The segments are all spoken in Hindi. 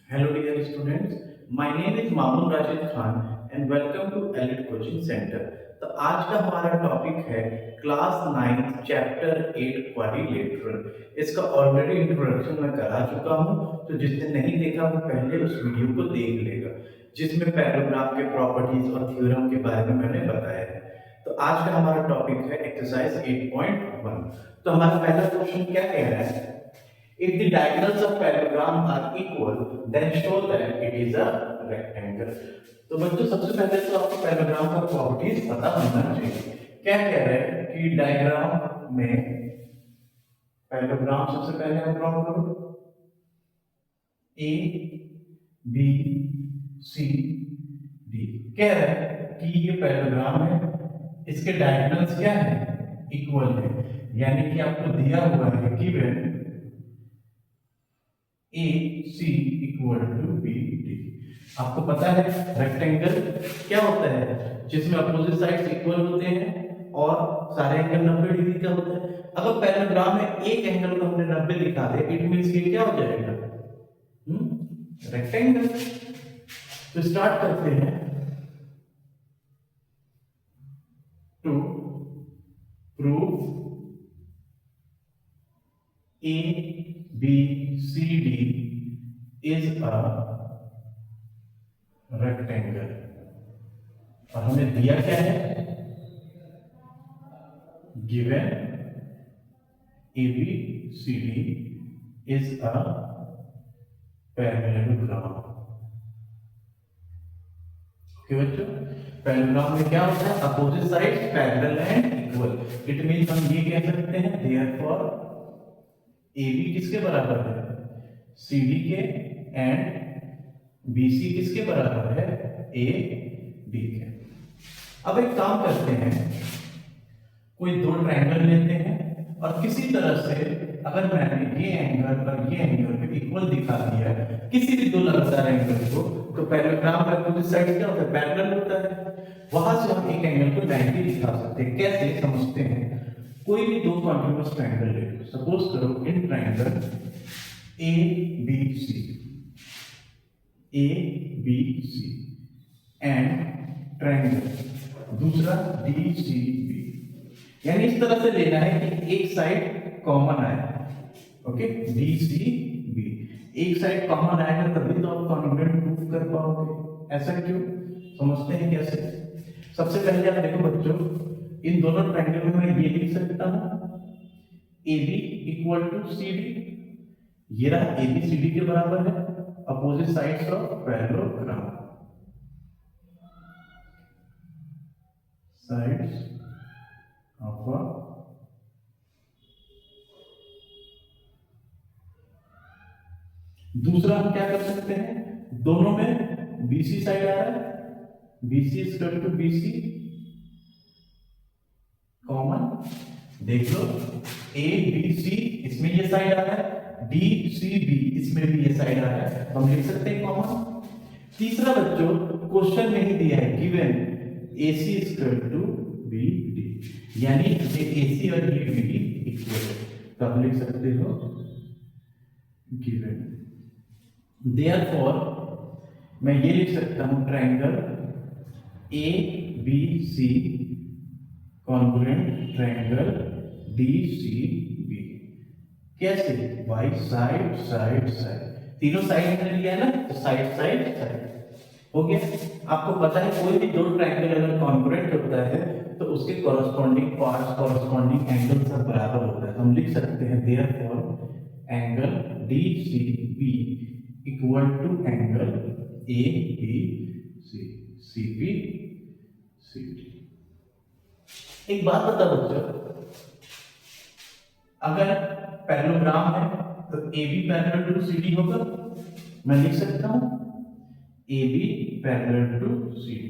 Hello dear students, my name is Mamun Rashid Khan and welcome to elite coaching centre. तो आज का हमारा टॉपिक है क्लास 9 चैप्टर 8 क्वाड्रिलेटरल। इसका ऑलरेडी इंट्रोडक्शन मैं करा चुका हूँ, तो जिसने नहीं देखा वो पहले उस वीडियो को देख लेगा, जिसमें पैराग्राफ के प्रॉपर्टीज और थ्योरम के बारे में मैंने बताया है। तो आज का हमारा टॉपिक है एक्सरसाइज 8.1। तो हमारा पहला क्वेश्चन क्या कह रहा है? If the diagonals of parallelogram are equal, then show that it is a rectangle. तो बच्चों सबसे पहले तो आपको पैराग्राम का प्रॉपर्टीज पता होना चाहिए। क्या कह रहे हैं कि डायग्राम में पैराग्राम सबसे पहले हम ड्रॉ करो ए बी सी डी। कह रहे हैं कि ये पैराग्राम है, इसके डायगोनल्स क्या है? इक्वल है, यानी कि आपको दिया हुआ है given A C equal to B D. आपको पता है रेक्टेंगल क्या होता है? जिसमें अपोजिट साइड्स इक्वल होते हैं और सारे एंगल 90 डिग्री का होता है। अगर पैराग्राम में एक एंगल को हमने 90 दिखा दे, इट मींस कि क्या हो जाएगा? रेक्टेंगल। तो स्टार्ट करते हैं to prove A B C D is a rectangle. और हमें दिया क्या है? Given A B C D is a parallelogram. Okay बच्चों, पैरेललोग्राम में क्या होता है? Opposite sides parallel and equal. It means हम ये कह सकते हैं देयरफॉर ए बी किसके बराबर है? सी डी के, एंड बी सी किसके बराबर है? ए बी के। अब एक काम करते हैं, कोई दो ट्रायंगल लेते हैं और किसी तरह से अगर मैंने ये एंगल और ये एंगल को इक्वल दिखा दिया है किसी भी दो लगातार एंगल को, तो पैरेललोग्राम का अपोजिट साइड क्या होता है? पैरेलल होता है। वहां से हम एक एंगल को 90 दिखा सकते हैं। कैसे समझते हैं? कोई भी दो कॉन्टिन्यूअस ट्रायंगल ले लो। सपोज करो in triangle A B C, A B C and triangle दूसरा डी सी बी। यानी इस तरह से लेना है कि एक साइड कॉमन आए। ओके, डी सी बी एक साइड कॉमन आएगा तभी तो आप कॉन्ग्रुएंट प्रूफ कर पाओगे। ऐसा क्यों? समझते हैं कैसे। सबसे पहले आप देखो बच्चों, इन दोनों ट्रायंगल में मैं ये लिख सकता हूं A B equal to C D. ये रहा ए बी सी डी के बराबर है, opposite sides of parallelogram. Sides of a दूसरा हम क्या कर सकते हैं? दोनों में बीसी साइड आ रहा है, B C equal to B C common. देख लो ए बी सी इसमें ये साइड आ रहा है, डी सी बी इसमें भी ये साइड आ रहा है, हम लिख सकते हैं कॉमन। तीसरा बच्चों, क्वेश्चन में ही दिया है given A C equal to B D, यानी ये ए सी और ये बी डी इक्वल है, तो आप लिख सकते हो गिवन। देयरफॉर मैं ये लिख सकता हूं triangle A B C congruent triangle D C B. कैसे? बाई साइड साइड साइड, तीनों साइड में लिया है ना, तो साइड साइड साइड हो गया। आपको पता है कोई भी दो ट्रायंगल अगर कॉन्ग्रुएंट होता है तो उसके कॉरस्पॉन्डिंग पार्ट्स कॉरस्पॉन्डिंग एंगल सब बराबर होता है। तो हम लिख सकते हैं therefore angle D C B equal to angle A B C, C B C D. एक बात बता बच्चों, अगर पैरेललोग्राम है तो A B parallel to C D होगा। मैं लिख सकता हूं A B parallel to C D,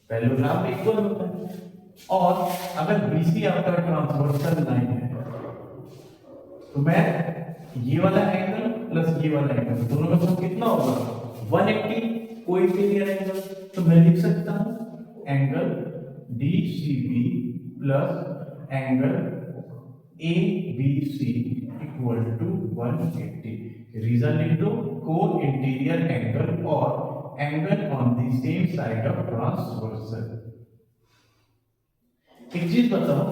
parallelogram equal होता है। और अगर बी सी आपका ट्रांसवर्सल लाइन है तो मैं ये वाला एंगल प्लस ये वाला एंगल दोनों का सम कितना होगा? 180। कोई भी क्लियर एंगल, तो मैं लिख सकता हूं angle D C B plus angle A B C equal to 180। Reason लिख दो, को इंटीरियर एंगल और angle on the same side of transversal. एक चीज बताओ,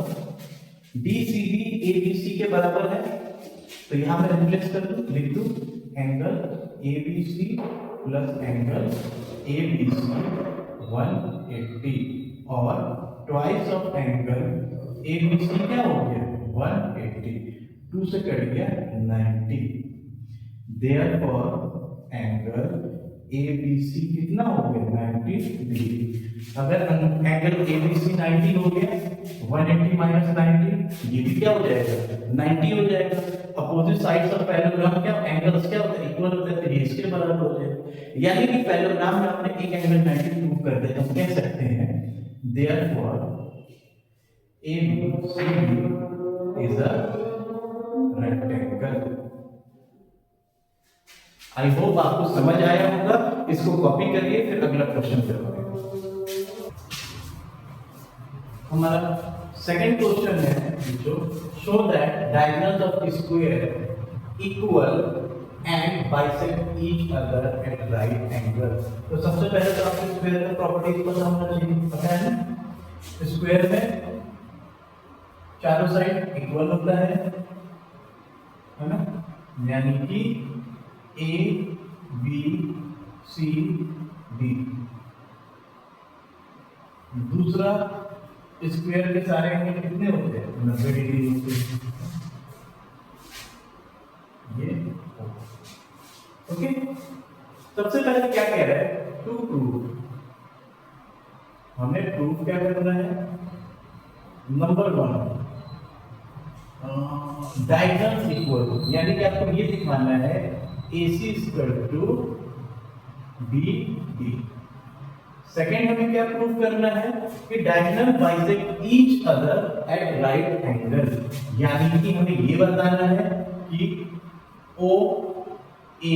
DCB ABC के बराबर है, तो यहां मैं रिप्लेस कर दूं, लिख दूं angle ABC plus angle ABC 180 और ट्वाइस ऑफ एंगल ABC क्या हो गया 180, 2 से कट गया 90, देयरफॉर एंगल ABC कितना हो गया 90 डिग्री। अगर एंगल ABC 90 हो गया 180 माइनस 90 ये भी क्या हो जाएगा 90 हो जाएगा। अपोजिट साइड्स ऑफ पैरेललोग्राम क्या एंगल्स क्या होते हैं इक्वल होते हैं, तो ये इसके बराबर हो जाएगा। यानी कि पैरेललोग्राम में आपने एक एंगल 90 प्रूव कर दिया, हम कह सकते हैं therefore ABCD is a rectangle. I hope आपको समझ आया होगा, इसको कॉपी करिए फिर अगला क्वेश्चन करवाएंगे। हमारा सेकंड क्वेश्चन है जो show that diagonals of square equal and bisect each other at right angle. तो सबसे पहले तो आपको स्क्वायर का प्रॉपर्टीज पता होना चाहिए, पता है ना, स्क्वायर में चारों साइड इक्वल होता है ना, यानी कि A B C D। दूसरा स्क्वायर के सारे एंगल कितने होते हैं 90 डिग्री होते हैं, ये ओके। सबसे पहले क्या कह रहा है टू प्रूव, हमें प्रूव क्या करना है, नंबर 1 डायगोनल्स इक्वल, यानी कि आपको ये दिखाना है AC equal to BD। Second हमें क्या प्रूव करना है कि diagonal bisect each other at right angle, यानी कि हमें ये बताना है कि OA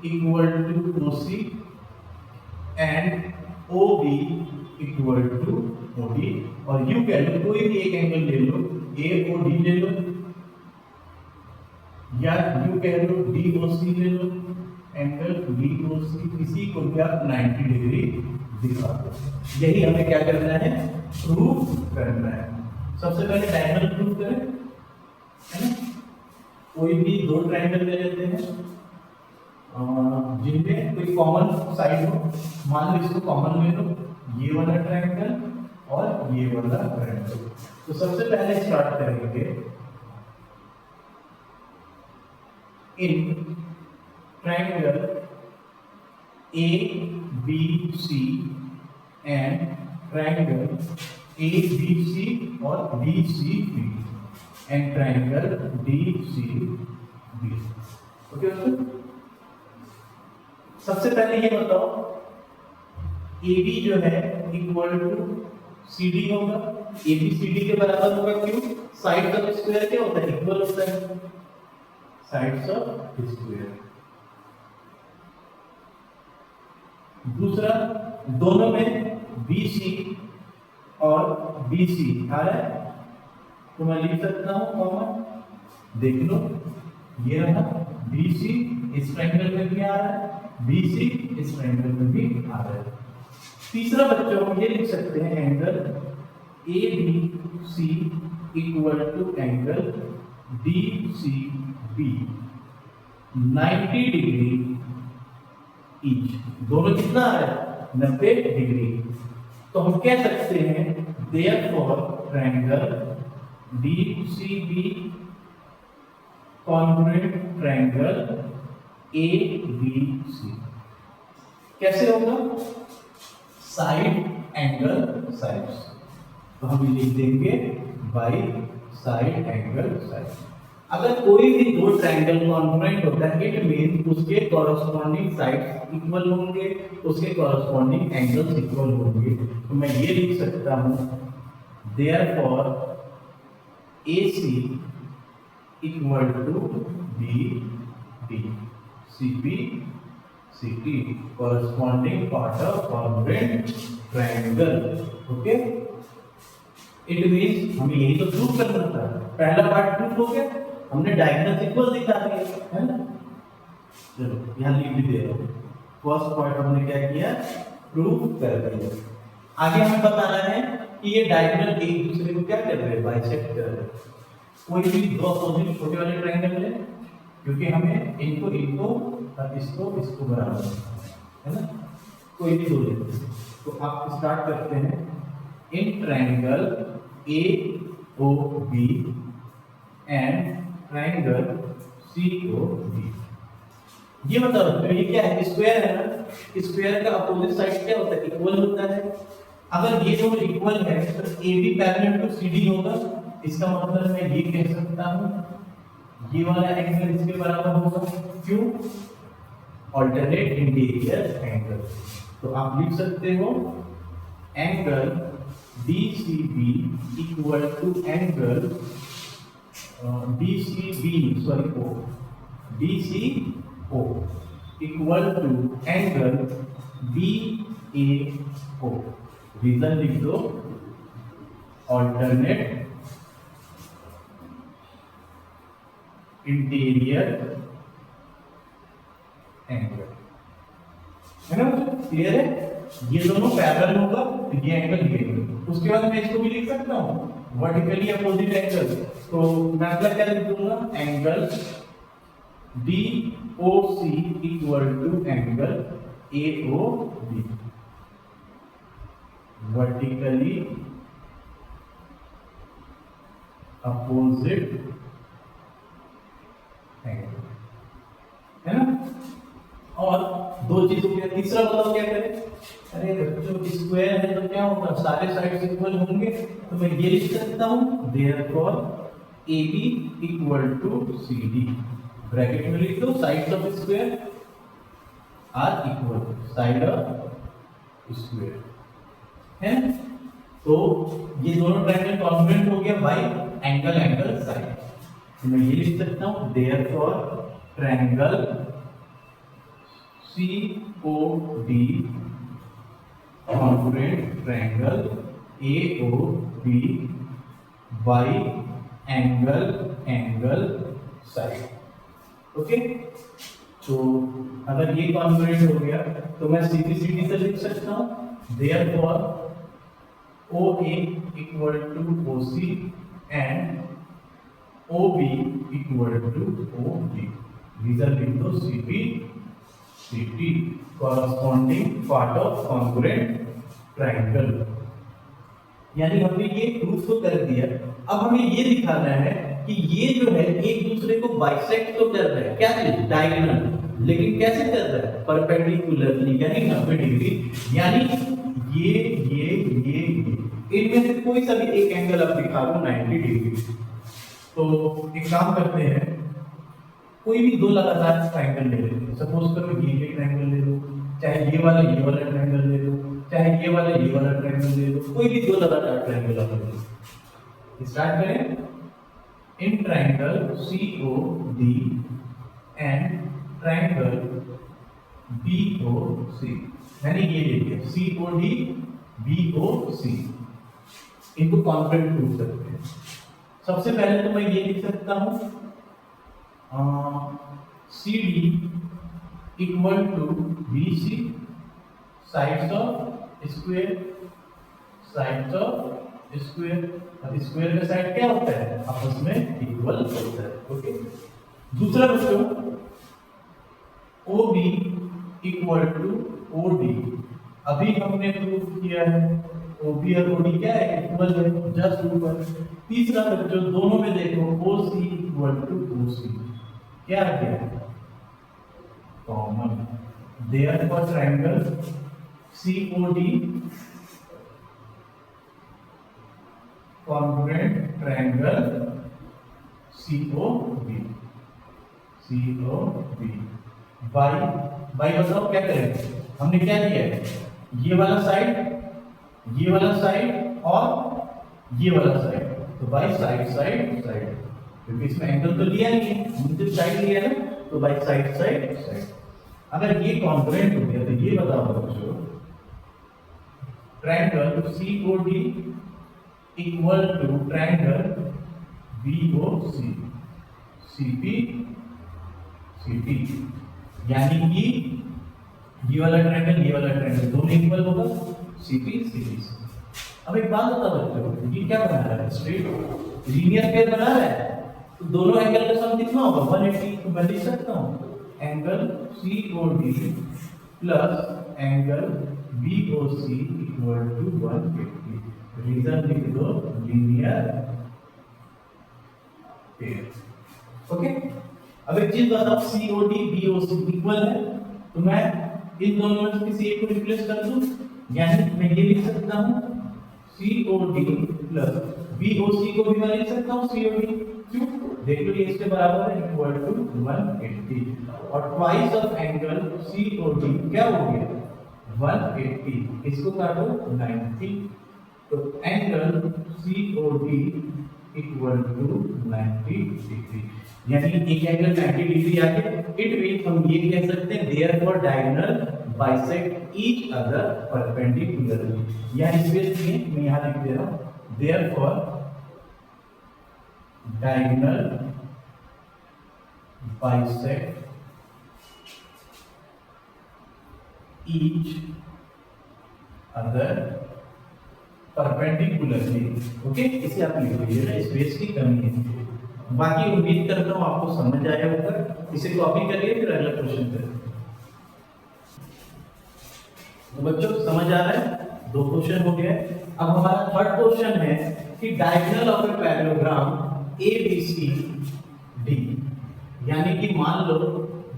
equal to OC and OB equal to OD, और यू कह लो कोई भी एक एंगल ले लो, AOD ले लो या यू कह लो DOC ले लो, एंगल DOC, इसी को भी आप 90 डिग्री दिखा दो। यही हमें क्या करना है प्रूव करना है। सबसे पहले डायगोनल प्रूव करें, है ना, कोई भी दो ट्रायंगल ले लेते हैं जिनमें कोई कॉमन साइड हो, मान लो इसको कॉमन ले लो, ये वाला ट्रायंगल और ये वाला ट्रायंगल। तो सबसे पहले स्टार्ट करेंगे in triangle ABC and triangle ABC और DCB and triangle DCB। Okay दोस्तों, सबसे पहले ये बताओ AB जो है इक्वल टू CD होगा, AB CD के बराबर होगा, क्यों, साइड्स ऑफ स्क्वायर क्या होता है इक्वल होता है, साइड्स ऑफ स्क्वायर। दूसरा दोनों में BC और BC आ रहा है, तो मैं लिख सकता हूं कॉमन, देख लो ये रहा BC इस ट्रायंगल में भी आ रहा है, BC इस ट्रायंगल में भी आ रहा है। तीसरा बच्चों हम ये लिख सकते हैं angle ABC equal to angle DCB 90 degree each, दोनों कितना आ रहा है 90 डिग्री। तो हम कह सकते हैं therefore triangle DCB congruent triangle ABC। कैसे होगा, साइड एंगल साइड्स, तो हम लिख देंगे बाई साइड एंगल साइड। अगर कोई भी दो ट्रायंगल कॉन्ग्रुएंट होता है इट मीन उसके कॉरस्पॉन्डिंग साइड्स इक्वल होंगे, उसके कॉरस्पॉन्डिंग एंगल्स इक्वल होंगे। तो मैं ये लिख सकता हूं therefore AC equal to BD, CB CT corresponding part of congruent triangle। Okay, it means हमें यही तो प्रूव करना था, पहला पार्ट प्रूव हो गया, हमने डायगोनल इक्वल दिखा दिया है ना। चलो यहाँ लिख भी दे रहा हूँ। फर्स्ट पॉइंट हमने क्या किया, प्रूव कर दिया। आगे हमें बताना है कि ये डायगोनल एक दूसरे को क्या कर रहे हैं, बाइसेक्ट कर रहे हैं। कोई भी दो अपोजिट छोटे वाले ट्रायंगल है, क्योंकि हमें इनको और इसको बराबर है ना, कोई भी दो लेते हैं। तो आप स्टार्ट करते हैं, in triangle A O B and triangle C O B. ये बताओ तो ये क्या है, स्क्वायर है ना, स्क्वायर का अपोजिट साइड क्या होता है, इक्वल होता है। अगर ये दोनों इक्वल है तो A B parallel to C D होगा। इसका मतलब मैं ये कह सकता हूं ये वाला एंगल इसके बराबर होगा, क्यों, ऑल्टरनेट इंटीरियर एंगल। तो आप लिख सकते हो angle DCB equal to angle DCO equal to angle BAO। Reason लिख दो, ऑल्टरनेट इंटीरियर एंगल, है ना, क्लियर है। ये दोनों पैरेलल होगा तो ये एंगल ये एंगल। उसके बाद मैं इसको भी लिख सकता हूँ वर्टिकली अपोजिट एंगल। तो मैं अगला क्या लिख दूंगा, angle DOC equal to angle AOB, vertically opposite angle, है ना। और दो चीजों के तीसरा बताओ क्या करें। अरे बच्चों स्क्वायर है तो क्या होगा, सारे साइड्स इक्वल होंगे। तो मैं ये लिख सकता हूं therefore AB equal to CD, bracket में लिख दो sides of square are equal, side of square है। तो ये दोनों ट्रायंगल कॉन्ग्रुएंट हो गया बाय एंगल साइड। तो मैं ये लिख सकता हूं therefore triangle COD congruent triangle AOB bye angle side. Okay, तो अगर ये कॉन्ग्रुएंट हो गया तो मैं सीधी से लिख सकता हूं therefore OA equal to OC and OB equal to OD। Reason लिख दो CT corresponding part of congruent triangle. यानी हमने ये प्रूफ तो कर दिया। अब हमें ये दिखाना है कि ये जो है एक दूसरे को बाइसेक्ट तो कर रहा है, क्या चीज, डायगोनल, लेकिन कैसे कर रहा है, परपेंडिकुलरली, यानी 90 डिग्री। यानी ये इनमें से कोई सा भी एक एंगल आप दिखा दो 90 डिग्री। तो एक काम करते हैं, कोई भी दो लगातार ट्रायंगल ले लेते हैं। सपोज करो ये ट्रायंगल ले लो, चाहे ये वाला ट्रायंगल ले लो, चाहे ये वाला ट्रायंगल ले लो, कोई भी दो लगातार ट्रायंगल आप ले लो। स्टार्ट करें, in triangle COD and triangle BOC, यानी ये देखिए COD BOC, इनको कॉन्ग्रुएंट प्रूव करते हैं। सबसे पहले तो मैं ये लिख सकता हूं CD equal to BC, sides of square, अब स्क्वायर का साइड क्या होता है, आपस में इक्वल होता है। ओके, दूसरा बच्चों OB इक्वल टू OD, अभी हमने प्रूव किया है OB और OD क्या है, इक्वल है, जस्ट ऊपर। तीसरा बच्चों दोनों में देखो OC इक्वल टू OC, क्या आ गया, common. Therefore triangle COD congruent triangle COB by बताओ क्या करेंगे, हमने क्या किया है, ये वाला साइड और ये वाला साइड, तो बाई साइड, क्योंकि इसमें एंगल तो लिया नहीं है, हमने साइड लिया ना, तो बाई साइड। अगर ये कॉन्ग्रुएंट हो गया तो ये बताओ बच्चों, triangle COD equal to triangle BOC CP यानी कि ये वाला ट्रायंगल दोनों इक्वल होगा, सीपी सीपी। अब एक बात बता बच्चों, ये क्या बना रहा है? स्ट्रेट लीनियर पेयर बना रहा है, तो दोनों एंगल का सम कितना होगा? 180। तो मैं लिख सकता हूँ angle COD plus angle BOC equal to 180। Reason लिख दो, लीनियर पेयर। ओके, अब एक चीज बताओ, COD BOC इक्वल है, तो मैं इन दोनों में से किसी एक को रिप्लेस कर दूं, यानी मैं ये लिख सकता हूं COD प्लस BOC को भी मैं लिख सकता हूं COD। क्यों? देख लो ये इसके बराबर है, इक्वल टू 180, और ट्वाइस ऑफ एंगल COD क्या हो गया? 180। इसको काटो 90, तो angle COD equal to 90 degree. यानी एक एंगल 90 डिग्री आ गया। इट मींस हम ये कह सकते हैं therefore diagonal bisect each other perpendicularly. या इस केस में मैं यहां लिख दे रहा हूं therefore diagonal bisect each other perpendicularly. Okay, इसे आप लिख लीजिए ना, स्पेस की कमी है। बाकी उम्मीद करता हूं आपको समझ आया होगा। इसे कॉपी करिए, फिर अगला क्वेश्चन करें। तो बच्चों समझ आ रहा है? 2 क्वेश्चन हो गए। अब हमारा थर्ड क्वेश्चन है कि diagonal of a parallelogram ABCD, यानी कि मान लो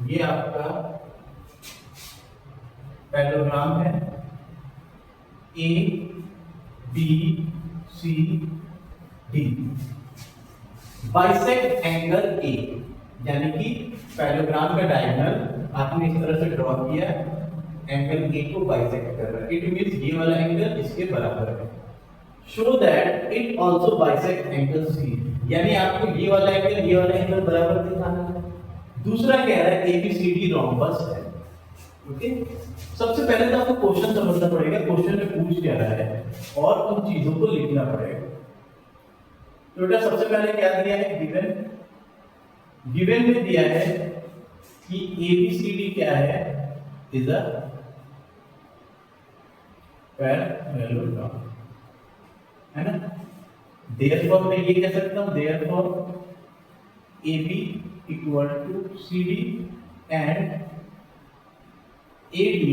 ये आपका पैरेललोग्राम है ABCD, बाइसेक्ट एंगल A, यानी कि पैरेललोग्राम का डायगोनल आपने इस तरह से ड्रॉ किया, एंगल A को बाइसेक्ट कर रहा है। इट मींस ये वाला एंगल इसके बराबर है। Show that it also bisect angle C, यानी आपको ये वाला एंगल बराबर दिखाना है। दूसरा कह रहा है ABCD रोम्बस है। ओके, सबसे पहले तो आपको क्वेश्चन समझना पड़ेगा, क्वेश्चन में पूछ क्या रहा है और उन चीजों को लिखना पड़ेगा। तो बेटा सबसे पहले क्या दिया है? गिवन में दिया है कि ABCD क्या है? इज अ पैरेललोग्राम, है ना। देयरफॉर मैं ये कह सकता हूं therefore AB equal to CD and AD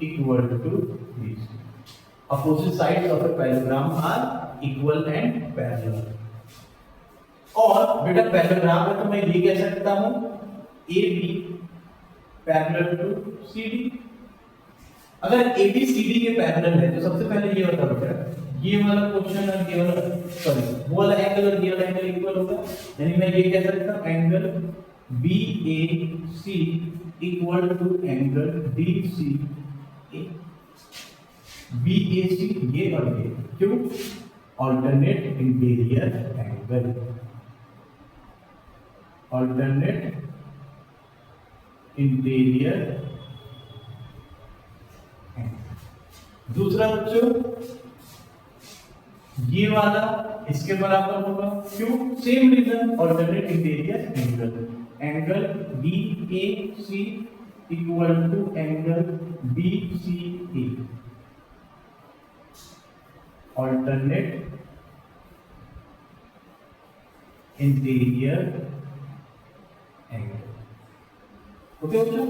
equal to BC. Opposite sides of a parallelogram are equal and parallel. और बेटा पैरेललोग्राम में तो मैं ये कह सकता हूं AB पैरेलल टू CD। अगर AB CD के पैरेलल है तो सबसे पहले ये बता बेटा, ये वाला क्वेश्चन और ये वाला वो वाला एंगल और ये वाला एंगल इक्वल होगा, यानी मैं ये कह सकता हूं angle BAC equal to angle DCA। BAC ये और ये, क्यों? Alternate interior angle, alternate interior angle. दूसरा बच्चों ये वाला इसके बराबर होगा, क्यों? Same reason, alternate interior angle. Angle BAC equal to angle BCA, alternate interior angle. Okay बच्चों,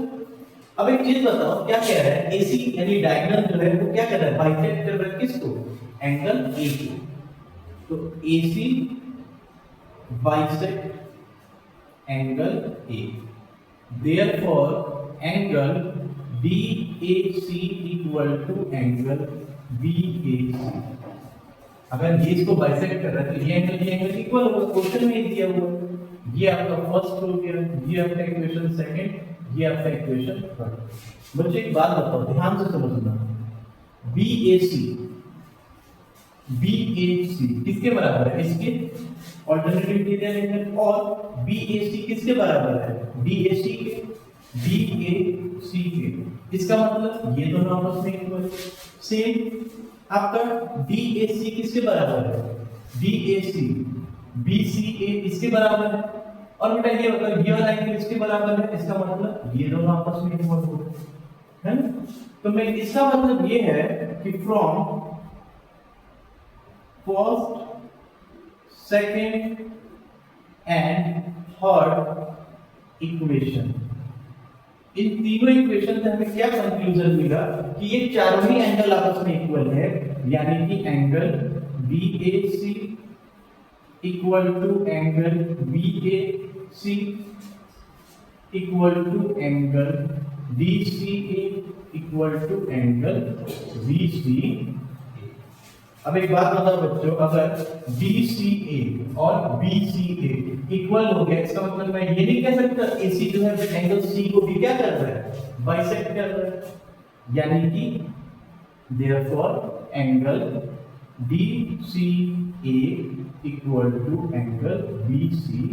अब एक चीज बताओ, क्या कह रहा है? AC यानी डायगोनल जो है वो क्या कर रहा है? बाइसेक्ट कर रहा है किसको? एंगल A को। तो AC bisect angle A, therefore angle BAC equal to angle BAC। अगर ये इसको बाइसेक्ट कर रहा है तो ये एंगल इक्वल होगा, क्वेश्चन में दिया हुआ। ये आपका फर्स्ट हो गया, ये आपका इक्वेशन सेकंड, ये आपका इक्वेशन थर्ड। बच्चे एक बात बताओ, ध्यान से समझना, BAC किसके बराबर है? इसके ऑल्टरनेट इंटीरियर एंगल। और BAC किसके बराबर है? BAC के। इसका मतलब ये दोनों आपस में इक्वल। सेम आपका DAC किसके बराबर है? BAC BCA इसके बराबर है। और बेटा ये मतलब ये वाला एंगल इसके बराबर है, इसका मतलब ये दोनों आपस में इक्वल हो गए, है ना। तो मैं इसका मतलब ये है कि from first, second and third equation, इन तीनों इक्वेशन से हमें क्या कंक्लूजन मिला कि ये चारों ही एंगल आपस में इक्वल है, यानी कि angle BAC equal to angle BAC equal to angle BCA equal to angle BCA। अब एक बात बताओ बच्चों, अगर BCA और BCA इक्वल हो गया, इसका मतलब मैं ये नहीं कह सकता AC जो है एंगल C को भी क्या कर रहा है, बाइसेक्ट कर रहा है, यानी कि therefore angle DCA equal to angle BCA,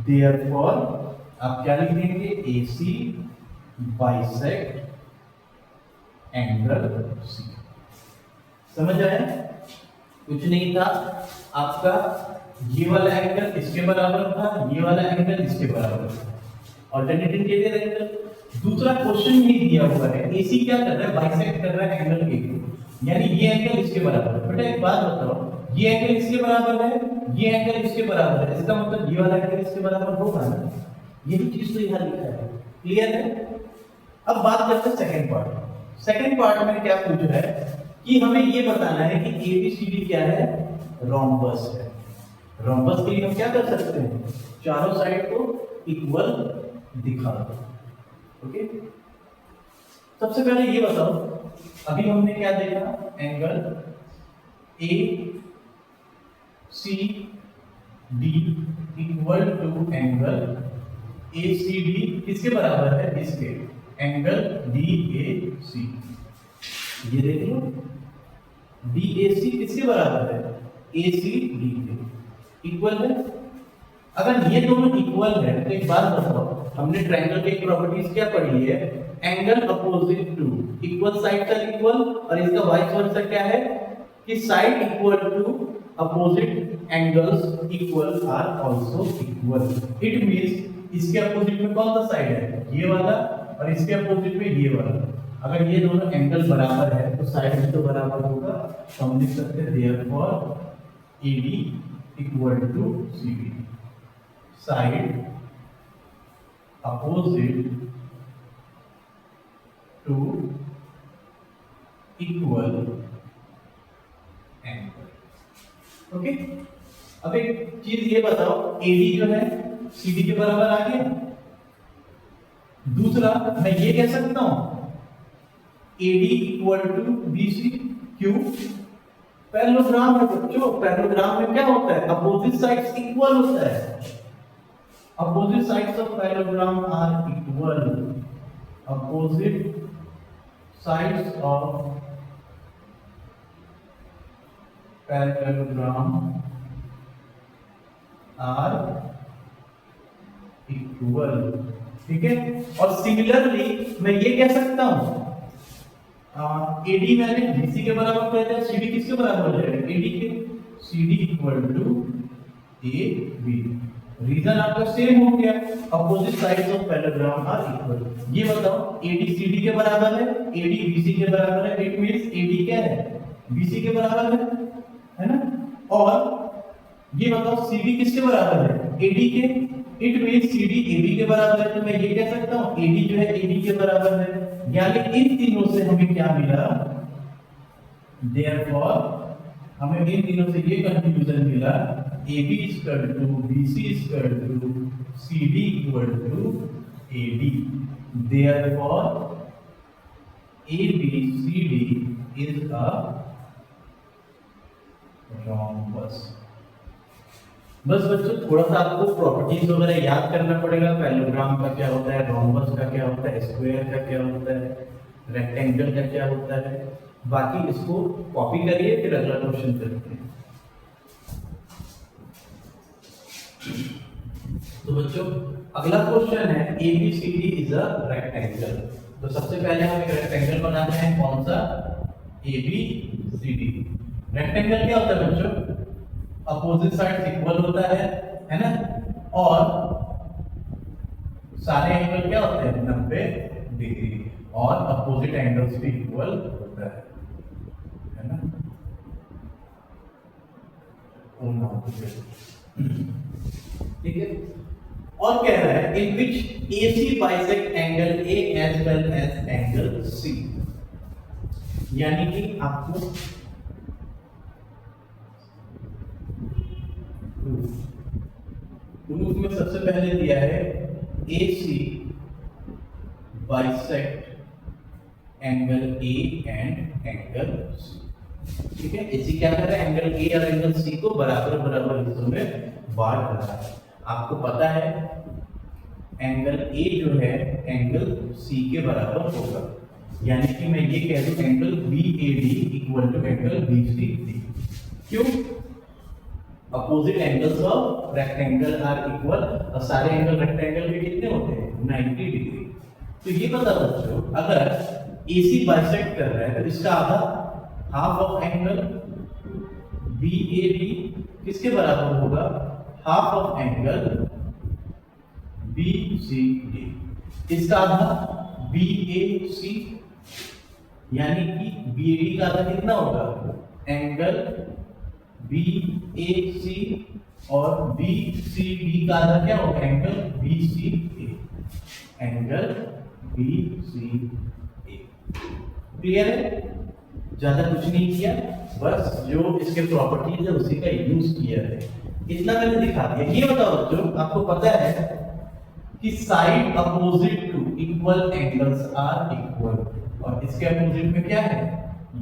therefore आप क्या लिख देंगे, AC बाइसेक्ट एंगल C। समझ आया? कुछ नहीं था, आपका ये वाला एंगल इसके बराबर था, ये वाला एंगल इसके बराबर था, ऑल्टरनेटिव इंटीरियर एंगल। दूसरा क्वेश्चन ये दिया हुआ है, AC क्या कर रहा है, बाइसेक्ट कर रहा है एंगल A को, यानी ये एंगल इसके बराबर है। बेटा एक बात बताओ, ये एंगल इसके बराबर है, ये एंगल इसके बराबर है, इसका मतलब ये वाला एंगल इसके बराबर होगा ना, यही चीज तो यहाँ लिखा है, क्लियर है। अब बात करते हैं सेकंड पार्ट। सेकंड पार्ट में क्या पूछ रहा है कि हमें ये बताना है कि ABCD क्या है, रोम्बस है। रोम्बस के लिए हम क्या कर सकते हैं, चारों साइड को इक्वल दिखा दो। ओके, सबसे पहले ये बताओ, अभी हमने क्या देखा, angle ACD equal to angle ACD किसके बराबर है, इसके, एंगल DAC। ये देख लो, DAC किसके बराबर है, ACD के इक्वल है। अगर ये दोनों इक्वल है तो एक बात बताओ, हमने ट्रायंगल की प्रॉपर्टीज क्या पढ़ी है, angle opposite to equal sides are equal, और इसका वाइस वर्सा क्या है कि side equal to opposite angles equal are also equal. It means इसके अपोजिट में कौन सा साइड है, ये वाला, और इसके अपोजिट में ये वाला। अगर ये दोनों एंगल बराबर है तो साइड भी तो बराबर होगा, तो हम लिख सकते हैं therefore AD equal to CD, side opposite to equal angle. Okay, अब एक चीज ये बताओ, AD जो है CD के बराबर आ गया। दूसरा मैं ये कह सकता हूं AD इक्वल टू BC, क्यों, पैरेललोग्राम है बच्चों, पैरेललोग्राम में क्या होता है, अपोजिट साइड्स इक्वल होता है, opposite sides of parallelogram are equal, opposite sides of parallelogram are equal, ठीक है। और सिमिलरली मैं ये कह सकता हूं AD मैंने BC के बराबर कर दिया, CD किसके बराबर हो जाएगा, AD के, CD equal to AB। Reason आपका सेम हो गया, opposite sides of parallelogram are equal. ये बताओ AD CD के बराबर है, AD BC के बराबर है, इट मींस AD क्या है, BC के बराबर है ना। और ये बताओ CD किसके बराबर है, AD के, इट मींस CD AB के बराबर है। तो मैं ये कह सकता हूं AD जो है AD के बराबर है, यानी इन तीनों से हमें क्या मिला, देयरफॉर हमें इन तीनों से ये कंक्लूजन मिला, AB equal to BC equal to CD equal to AD, therefore ABCD is a rhombus. बस बच्चों थोड़ा सा आपको प्रॉपर्टीज वगैरह याद करना पड़ेगा, पैरेललोग्राम का क्या होता है, रोम्बस का क्या होता है, स्क्वायर का क्या होता है, रेक्टेंगल का क्या होता है। बाकी इसको कॉपी करिए, फिर अगला क्वेश्चन करते हैं। तो बच्चों अगला क्वेश्चन है ABCD इज अ रेक्टेंगल। तो सबसे पहले हम एक रेक्टेंगल बनाते हैं, कौन सा, ABCD। रेक्टेंगल क्या होता है बच्चों, अपोजिट साइड्स इक्वल होता है ना, और सारे एंगल क्या होते हैं 90 डिग्री और अपोजिट एंगल्स भी इक्वल होता है ना। ठीक है। और कह रहा है in which AC bisect angle A as well as angle C, यानी कि आपको प्रूफ में सबसे पहले दिया है AC bisect angle A and angle C। ठीक है, AC क्या कर रहा है, एंगल A और एंगल C को बराबर बराबर हिस्सों में बांट रहा है। आपको पता है एंगल A जो है एंगल C के बराबर होगा, यानी कि मैं ये कह दूं angle BAD equal to angle BCD। क्यों? Opposite angles of rectangle are equal, और सारे एंगल रेक्टेंगल के कितने होते हैं 90 डिग्री। तो ये बता बच्चों, अगर AC बाइसेक्ट कर रहा है तो इसका आधा हाफ ऑफ एंगल BAD किसके बराबर होगा, हाफ ऑफ एंगल BCD, इसका आधा BAC, यानी कि BAD का आधा कितना होगा एंगल BAC, और BCD का आधा क्या होगा angle BCA, angle BCA। Clear है? ज्यादा कुछ नहीं किया, बस जो इसके प्रॉपर्टीज है उसी का यूज किया है, इतना मैंने दिखा दिया। ये बताओ बच्चों, आपको पता है कि side opposite to equal angles are equal, और इसके अपोजिट में क्या है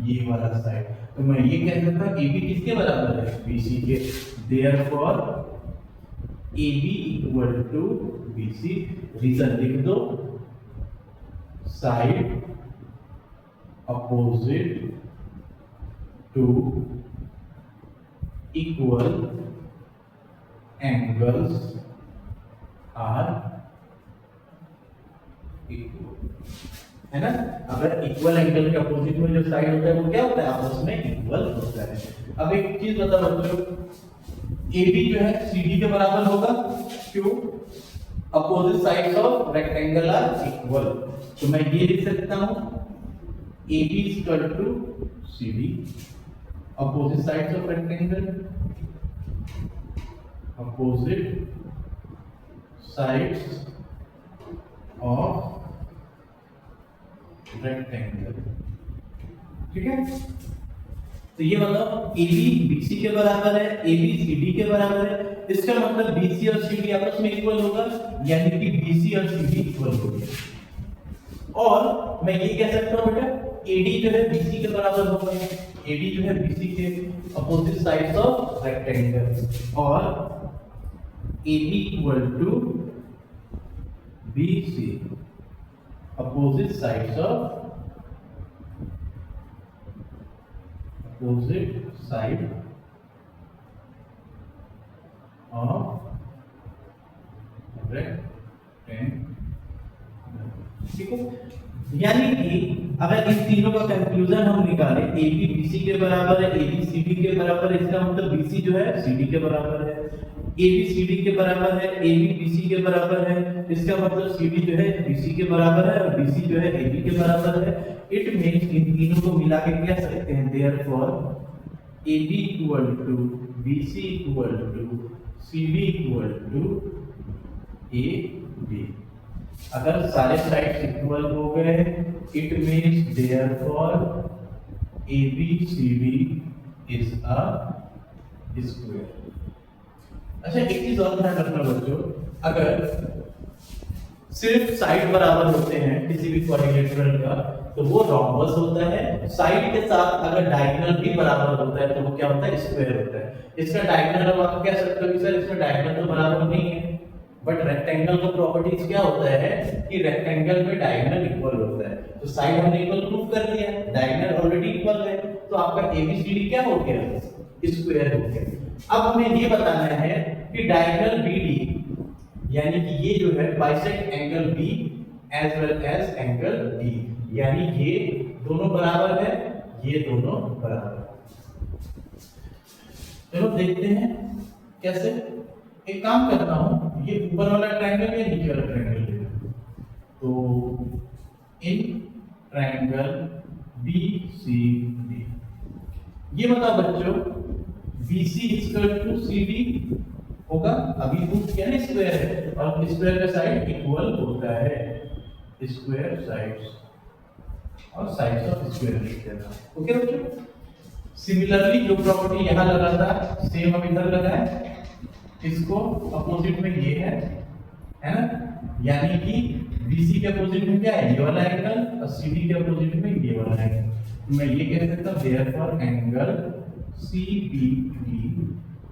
ये वाला साइड, तो मैं ये कह सकता हूं AB किसके बराबर है BC के, therefore AB equal to BC। Reason लिख दो, side opposite to equal angles are equal, है ना। अगर इक्वल एंगल के अपोजिट में जो साइड होता है वो क्या होता है आपस में इक्वल होता है। अब एक चीज बताओ बच्चों, AB जो है CD के बराबर होगा, क्यों, opposite sides of rectangle are equal, तो मैं ये लिख सकता हूं AB equal to CD, opposite sides of rectangle, opposite sides of rectangle. ठीक है, तो ये बताओ AB BC के बराबर है, AB CD के बराबर है, इसका मतलब BC और CD आपस में इक्वल होगा, यानी कि BC और CD इक्वल हो गया। और मैं ये कह सकता हूं बेटा AD जो है BC के बराबर होगा, AD जो है BC के अपोजिट साइड्स ऑफ रेक्टेंगल, और AB equal to BC opposite sides of rectangle। ठीक है, यानी कि अगर इन तीनों का कंक्लूजन हम निकालें, AB BC के बराबर है, AB CD के बराबर है, इसका मतलब BC जो है CD के बराबर है, AB CD के बराबर है, AB BC के बराबर है, इसका मतलब CD जो है BC के बराबर है, और BC जो है AB के बराबर है। इट मींस इन तीनों को मिला के कह सकते हैं therefore AB equal to BC equal to CD equal to AB। अगर सारे साइड्स इक्वल हो गए, it means therefore ABCD is a square. अच्छा, एक चीज और ध्यान रखना बच्चों, अगर सिर्फ साइड बराबर होते हैं किसी भी क्वाड्रिलेटरल का तो वो रोम्बस होता है, साइड के साथ अगर डायगोनल भी बराबर होता है तो वो क्या होता है स्क्वायर होता है। इसका डायगोनल अब आप कह सकते हो कि सर इसमें डायगोनल तो बराबर नहीं है, बट रेक्टेंगल का प्रॉपर्टीज क्या होता है कि रेक्टेंगल में डायगोनल इक्वल होता है, तो साइड हमने इक्वल प्रूव कर दिया, डायगोनल ऑलरेडी इक्वल है, तो आपका ABCD क्या हो गया स्क्वायर हो गया। अब हमें ये बताना है कि डायगोनल BD यानी कि ये जो है bisect angle B as well as angle D, यानी ये दोनों बराबर है, ये दोनों बराबर है। चलो देखते हैं कैसे। एक काम करता हूं, ये ऊपर वाला ट्रायंगल या नीचे वाला ट्रायंगल लेते हैं, इन ट्रायंगल BCD। ये बताओ बच्चों BC इक्वल टू CD होगा, अभी प्रूफ किया ना स्क्वायर है और स्क्वायर का साइड इक्वल होता है, स्क्वायर साइड्स और साइड्स ऑफ स्क्वायर लिख देना। ओके बच्चों, सिमिलरली जो प्रॉपर्टी यहाँ लगा था सेम अब इधर लगा है, इसको अपोजिट में ये है ना, यानी कि BC के अपोजिट में क्या है, ये वाला एंगल और CD के अपोजिट में ये वाला एंगल। तो मैं ये कह सकता हूँ therefore angle CBD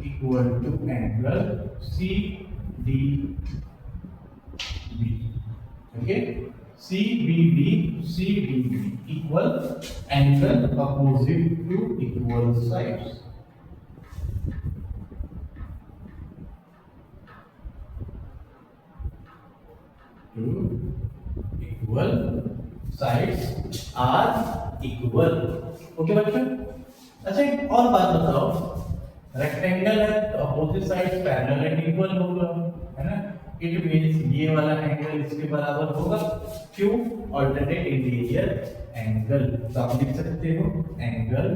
equal to angle CDB। Okay, CBD equal angle opposite to equal sides. Equal sides are equal. Okay बच्चों, अच्छा एक और बात बताओ, रेक्टेंगल है तो opposite sides parallel and equal होगा, है ना, इट मींस ये वाला एंगल इसके बराबर होगा, क्यों, ऑल्टरनेट इंटीरियर एंगल। तो आप लिख सकते हो angle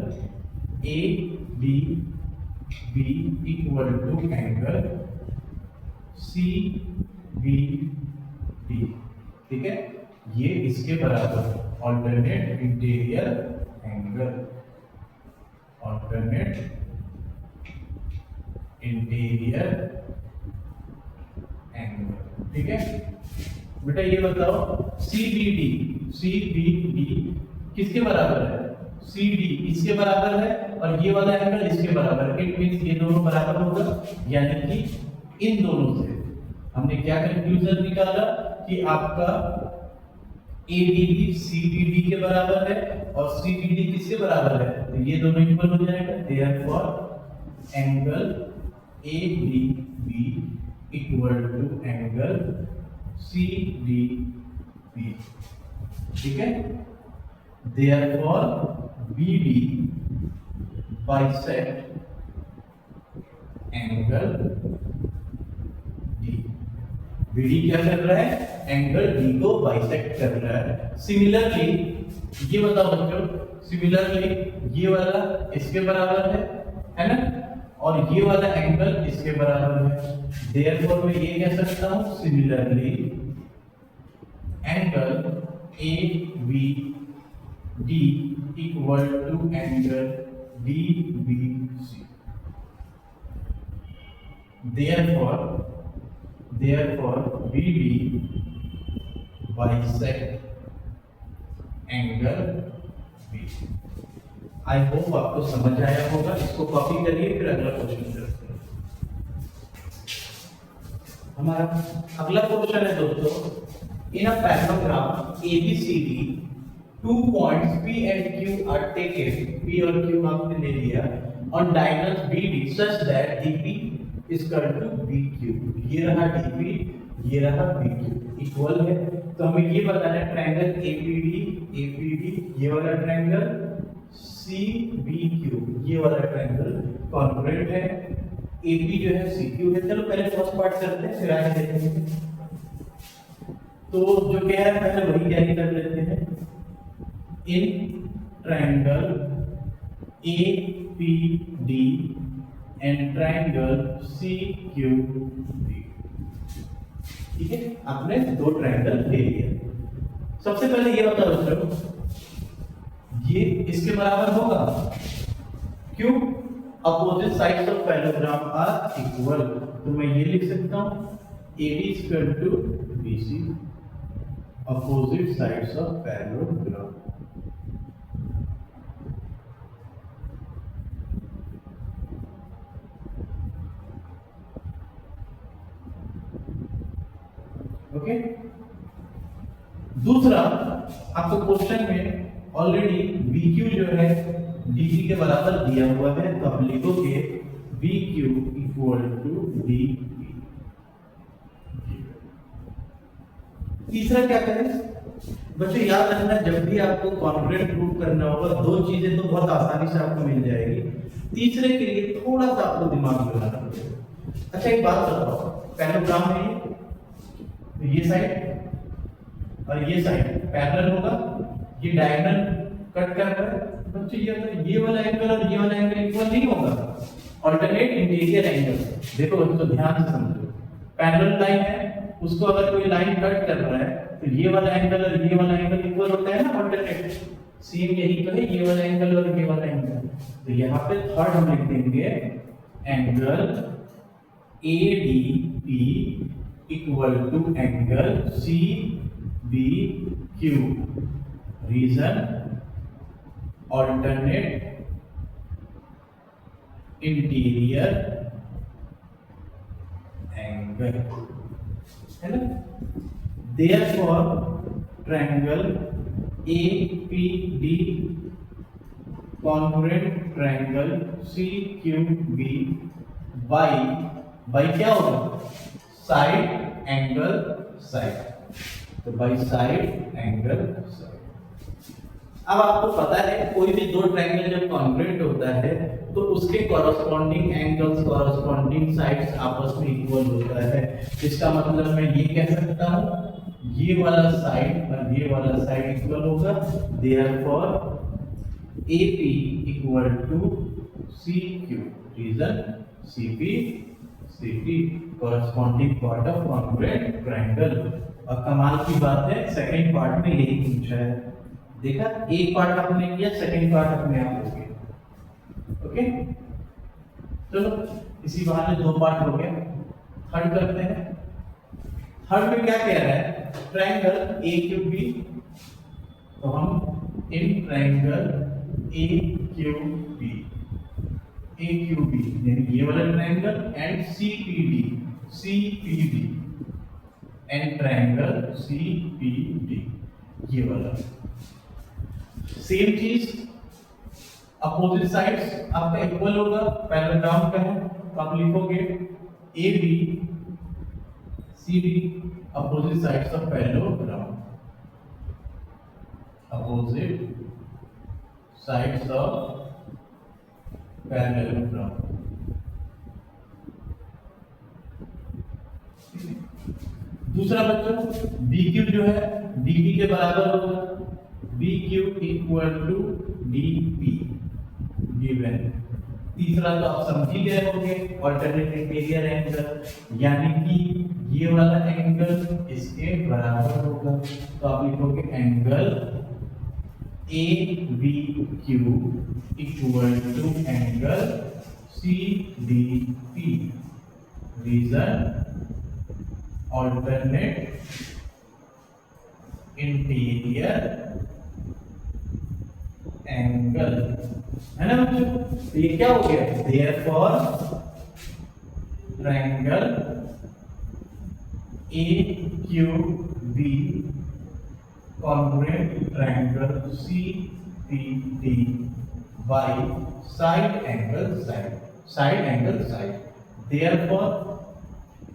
ADB equal to angle CBD। ठीक है, ये इसके बराबर alternate interior angle, alternate interior angle. ठीक है बेटा, ये बताओ CBD किसके बराबर है, CD इसके बराबर है और ये वाला एंगल इसके बराबर है, इट मींस ये दोनों बराबर होगा, यानी कि इन दोनों से हमने क्या कंक्लूजन निकाला कि आपका ADB CBD के बराबर है और CBD किसके बराबर है, तो ये दोनों इक्वल हो जाएगा, therefore angle ADB equal to angle CDB। ठीक है, therefore BD bisect angle D। BD क्या कर रहा है, एंगल D को बाइसेक्ट कर रहा है। सिमिलरली ये बताओ बच्चों, सिमिलरली ये वाला इसके बराबर है ना, और ये वाला एंगल इसके बराबर है, देयरफॉर मैं ये कह सकता हूं similarly angle ABD equal to angle DBC। Therefore BD bisect angle B। I hope आपको समझ आया होगा, इसको कॉपी करिए फिर अगला क्वेश्चन करते हैं। हमारा अगला क्वेश्चन है दोस्तों, इन a paragraph ABCD 2 points P and Q are taken, P और Q आपने ले लिया, on diagonals BD such that DP is equal to BQ। ये रहा DP, ये रहा BQ, इक्वल है। तो हमें ये बताना है ट्रायंगल APD ये वाला ट्रायंगल, CBQ ये वाला ट्रायंगल कॉन्ग्रुएंट है, AP जो है CQ है। चलो पहले फर्स्ट पार्ट करते हैं फिर आगे देखेंगे। तो जो कह रहा है पहले वही कैरी कर लेते हैं, in triangle APD and triangle CQD। ठीक है, आपने दो ट्रायंगल ले लिया। सबसे पहले ये बताओ बच्चों, ये इसके बराबर होगा, क्यों, opposite sides of parallelogram are equal. तो मैं ये लिख सकता हूं AD equal to BC, opposite sides of parallelogram. Okay, दूसरा आपको क्वेश्चन में ऑलरेडी BQ जो है DP के बराबर दिया हुआ है, तो आप लिखोगे BQ इक्वल टू DP। तीसरा क्या करें बच्चों, याद रखना जब भी आपको कॉन्ग्रुएंट प्रूव करना होगा दो चीजें तो बहुत आसानी से आपको मिल जाएगी, तीसरे के लिए थोड़ा सा आपको दिमाग लगाना पड़ेगा। अच्छा एक बात बताओ, पैराग्राम में ये साइड और ये साइड पैरेलल होगा, ये डायगोनल कट कर रहा है बच्चों, ये वाला एंगल और ये वाला एंगल इक्वल नहीं होगा, अल्टरनेट इंटीरियर एंगल। देखो बच्चों ध्यान से समझो, पैरेलल लाइन है, उसको अगर कोई लाइन कट कर रहा है तो ये वाला एंगल और ये वाला एंगल इक्वल होता है ना, अल्टरनेट। सेम यही तो है, ये वाला एंगल और ये वाला एंगल। तो यहाँ पे थर्ड हम लिख देंगे angle ADP equal to angle CBQ, reason alternate interior angle, है ना। Therefore triangle APD congruent triangle CQB by क्या होगा, साइड एंगल साइड, तो बाई साइड एंगल साइड। अब आपको पता है कोई भी दो ट्रायंगल जब कॉन्ग्रुएंट होता है तो उसके कॉरस्पॉन्डिंग एंगल्स, कॉरस्पॉन्डिंग साइड्स आपस में इक्वल होता है। इसका मतलब मैं ये कह सकता हूं ये वाला साइड और ये वाला साइड इक्वल होगा, therefore AP equal to CQ, reason CP corresponding part of congruent triangle. और कमाल की बात है सेकंड पार्ट में यही पूछा है, देखा, एक पार्ट आपने किया, सेकंड पार्ट अपने आप हो गया। ओके, चलो इसी बहाने दो पार्ट हो गया। थर्ड करते हैं। थर्ड में क्या कह रहा है, ट्रायंगल AQB, तो हम इन ट्रायंगल AQB यानी ये वाला triangle and CPD and triangle CPD, ये वाला सेम चीज, अपोजिट साइड्स आपका इक्वल होगा, पैरेललोग्राम का है तो आप लिखोगे AB CD opposite sides of parallelogram, opposite sides of parallelogram. दूसरा बच्चों BQ जो है DP के बराबर होगा, BQ equal to DP given. तीसरा तो आप समझ ही गए होंगे, अल्टरनेट इंटीरियर एंगल, यानी कि ये वाला एंगल इसके बराबर होगा, तो आप लिखोगे angle ABQ equal to angle CDP, reason alternate interior angle, है ना बच्चों। तो ये क्या हो गया, therefore triangle AQB congruent triangle CPD by side angle side, therefore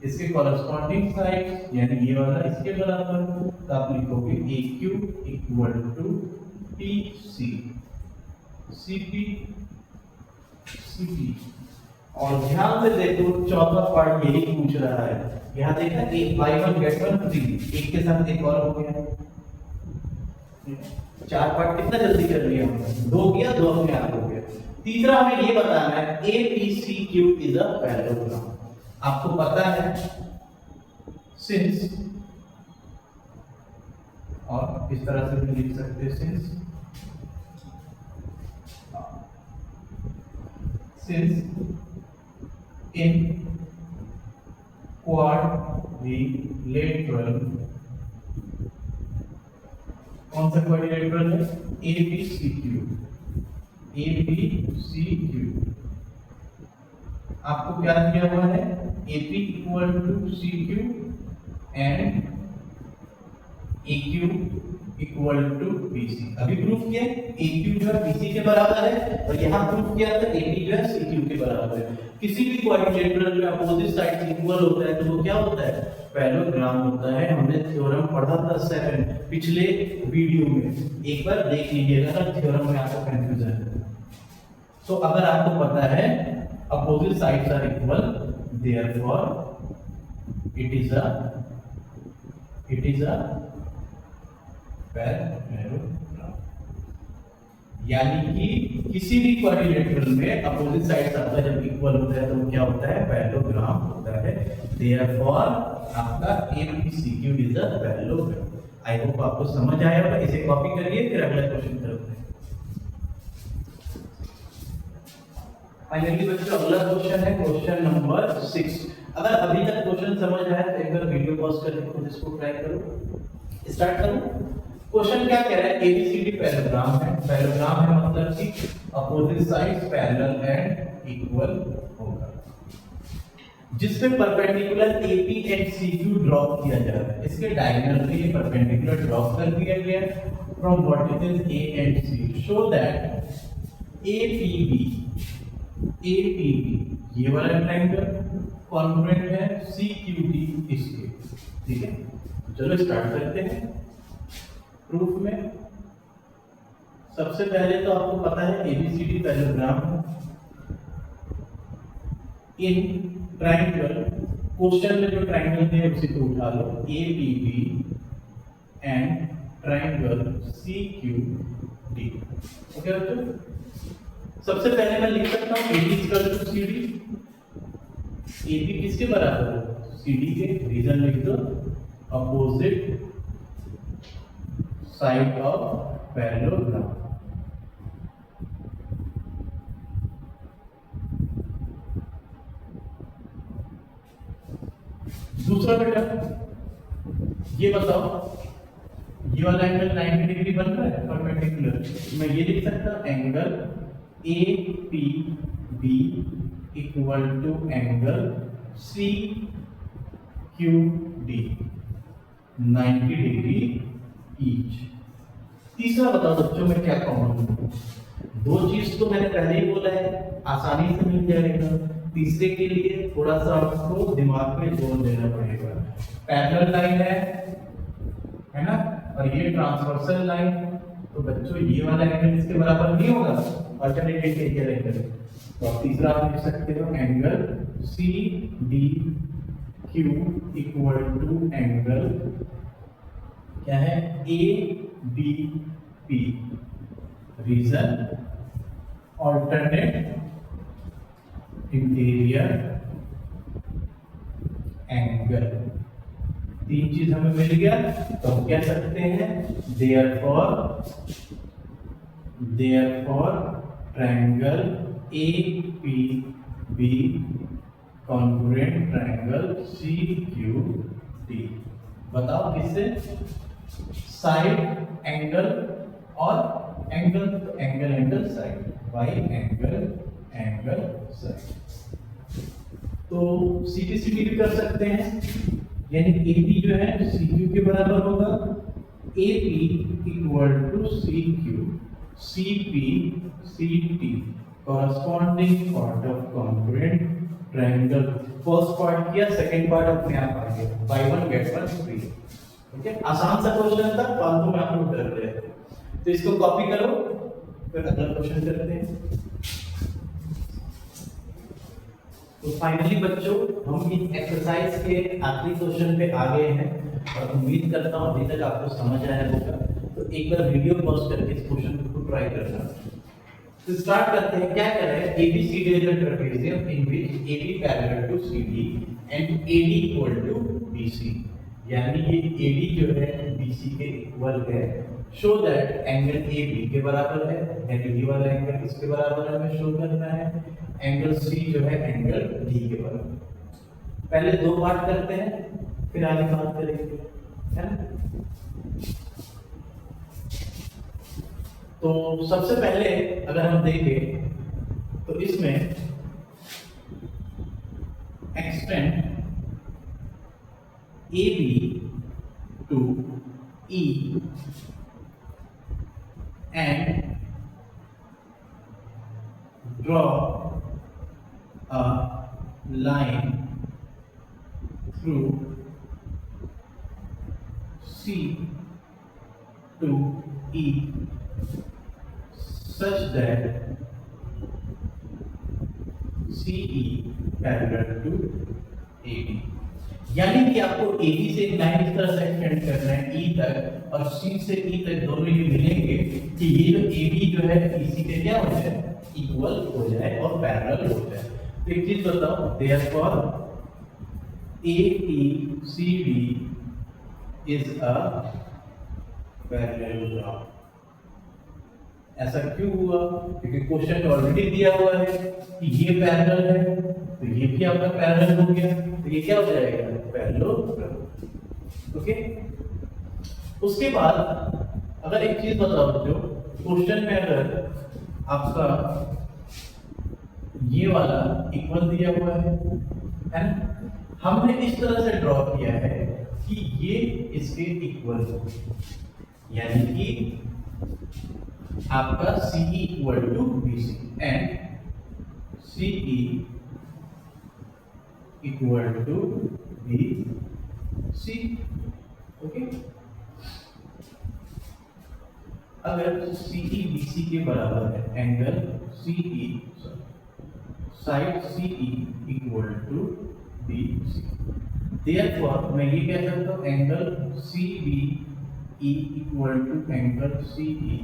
इसके कॉरस्पॉन्डिंग साइड यानी ये वाला इसके बराबर, तो आप लिखोगे AQ equal to PC CP। और ध्यान से देखो चौथा पार्ट यही पूछ रहा है, यहाँ देखा एक bye one get one free, एक के साथ एक और हो गया, चार पार्ट कितना जल्दी कर लिया हमने, दो किया, दो अपने आप हो गया। तीसरा हमें ये बताना है APCQ इज अ पैरेललोग्राम। आपको पता है सिंस, और इस तरह से भी लिख सकते हैं सिंस इन क्वाड्रिलेटरल, कौन सा क्वाड्रिलेटरल है, ABCQ। आपको क्या दिया हुआ है, AP equal to CQ and AQ equal to BC। अभी प्रूफ किया AQ जो है BC के बराबर है, और यहाँ प्रूफ किया था AP जो है CQ के बराबर है। किसी भी क्वाड्रिलेटरल में अपोजिट साइड इक्वल होता है तो वो क्या होता है, पैरेललोग्राम होता है। हमने थ्योरम पढ़ा था पिछले वीडियो में, एक बार देख लीजिएगा ना, थ्योरम में आपको कंफ्यूजन है। तो अगर आपको पता है opposite sides are equal, therefore it is a parallelogram. यानी कि किसी भी क्वाड्रिलेटरल में अपोजिट साइड्स आपका जब इक्वल होता है तो वो क्या होता है, पैरेललोग्राम होता है। देयरफॉर आपका ABCQ is a parallelogram. I hope आपको समझ आया होगा। इसे कॉपी करिए, फिर अगला क्वेश्चन करते हैं। फाइनली बच्चों अगला क्वेश्चन है क्वेश्चन नंबर 6। अगर अभी तक क्वेश्चन समझ आया तो एक बार वीडियो पॉज करके खुद इसको ट्राई करो। स्टार्ट करो। क्वेश्चन क्या कह रहा है, ABCD पैरेललोग्राम है। पैरेललोग्राम है मतलब कि opposite sides parallel and equal होगा, जिसमें perpendicular AP and CQ draw किया जा रहा है। इसके डायगोनल पे ये परपेंडिकुलर ड्रॉ कर दिया गया है from vertices A and C, so that APB ये वाला ट्रायंगल कॉन्ग्रुएंट है CQD इसके। ठीक है, चलो स्टार्ट करते हैं प्रूफ में। सबसे पहले तो आपको पता है ABCD parallelogram in triangle, question में जो ट्रायंगल है उसे तो उठा लो, APB and triangle CQD। Okay बच्चों, सबसे पहले मैं लिख सकता हूं AB CD। AB किसके बराबर है, CD के। रीजन लिख दो, अपोजिट साइड ऑफ पैरेललोग्राम। दूसरा बेटा ये बताओ, ये वाला एंगल 90 डिग्री बन रहा है परपेंडिकुलर, मैं ये लिख सकता हूं angle APB equal to angle CQD 90 degree each. तीसरा बताओ बच्चों मैं क्या कॉमन लूं, दो चीज तो मैंने पहले ही बोला है, आसानी से मिल जाएगा। तीसरे के लिए थोड़ा सा आपको दिमाग में जोर देना पड़ेगा। पैरेलल लाइन है ना, और ये ट्रांसवर्सल लाइन, तो बच्चों ये वाला एंगल इसके बराबर नहीं होगा, अल्टरनेटिव के लिए एंगल। तो आप तीसरा आप लिख सकते हो angle CDQ equal to angle क्या है ABP। Reason alternate interior angle. तीन चीज हमें मिल गया, तो हम कह सकते हैं therefore triangle APB congruent triangle CQD। बताओ किससे, साइड एंगल और एंगल, तो angle side, by angle side. तो CTCD भी कर सकते हैं, यानी AP जो है CQ के बराबर होगा, AP equal to CQ, CP CT corresponding part of congruent triangle. First part किया, सेकंड पार्ट अपने आप आ गया, buy one get one free. ठीक है, आसान सा क्वेश्चन था, फालतू में आप लोग डर रहे थे। तो इसको कॉपी करो, फिर अगला क्वेश्चन करते हैं। तो फाइनली बच्चों हम इस एक्सरसाइज के आखिरी क्वेश्चन पे आ गए हैं, और उम्मीद करता हूं अभी तक आपको समझ आया होगा। तो एक बार वीडियो पॉज करके इस क्वेश्चन को ट्राई करना। तो स्टार्ट करते हैं। क्या कर रहे हैं, ABCD is a trapezium in which AB parallel to CD and AD equal to BC। यानी ये AD जो है BC के इक्वल है, शो दैट एंगल AB के बराबर है, यानी ये वाला एंगल इसके बराबर हमें शो करना है। एंगल C जो है एंगल D के बराबर। पहले दो पार्ट करते हैं, फिर आगे बात करेंगे, है ना। तो सबसे पहले अगर हम देखें तो इसमें extend AB to E and draw a line through C to E such that CE parallel to AD। यानी कि आपको AB से एक लाइन इस तरह से एक्सटेंड करना है E तक, और C से E तक दोनों ये मिलेंगे कि ये जो AB जो है EC के क्या हो जाए, इक्वल हो जाए और पैरेलल हो जाए। तो एक चीज बताओ, therefore AECD is a parallelogram. ऐसा क्यों हुआ? क्योंकि क्वेश्चन ऑलरेडी दिया हुआ है कि ये पैरेलल है, तो ये भी आपका पैरेलल हो गया, तो ये क्या हो जाएगा, पैरेललोग्राम। ओके। उसके बाद अगर एक चीज बताओ, जो क्वेश्चन में अगर आपका ये वाला इक्वल दिया हुआ है ना, हमने इस तरह से ड्रॉ किया है कि ये इसके इक्वल हो, यानी कि आपका CE equal to BC and CE equal to BC। Okay. अगर CE BC के बराबर है, angle CE side CE equal to BC, therefore मैं ये कह सकता हूं angle CBE equal to angle CE,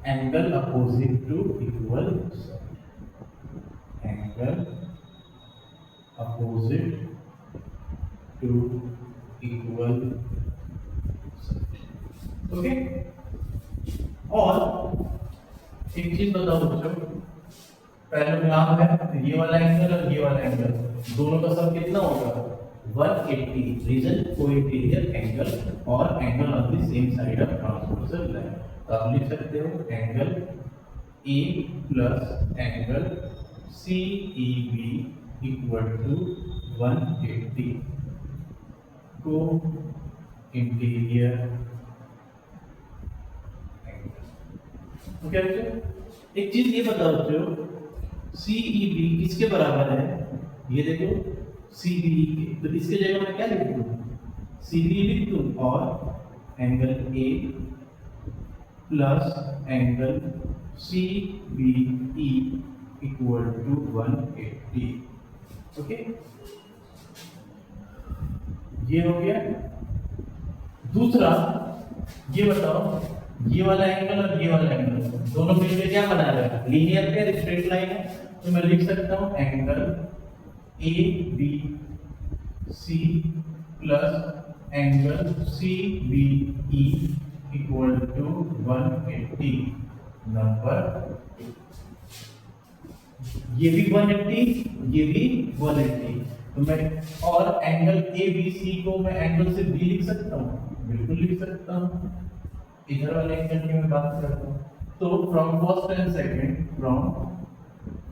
angle opposite to equal, angle opposite to equal. Okay. और एक चीज बताओ बच्चों, पैरेललोग्राम है, तो ये वाला एंगल और ये वाला एंगल दोनों का सम कितना होगा, 180। रीजन कोइंटेरियर एंगल और angle on the same side of transversal line. तो आप लिख सकते हो angle A plus angle CEB equal to 180 को इंटीरियर एंगल। ओके बच्चों, एक चीज ये बताओ बच्चों, CEB किसके बराबर है, ये देखो CBE के, तो इसके जगह मैं क्या लिख दूं, CBE लिख दूं, और angle A plus angle CBE equal to 180। Okay, ये हो गया। दूसरा ये बताओ, ये वाला एंगल और ये वाला एंगल दोनों मिलकर क्या बना रहा है, लीनियर पे स्ट्रेट लाइन है, तो मैं लिख सकता हूं angle ABC plus angle CBE equal to 180। Number ये भी 180, ये भी 180, तो मैं, और एंगल ABC को मैं एंगल से B लिख सकता हूँ, बिल्कुल लिख सकता हूँ। इधर वाले एंगल की मैं बात करता हूँ, तो from first and second, from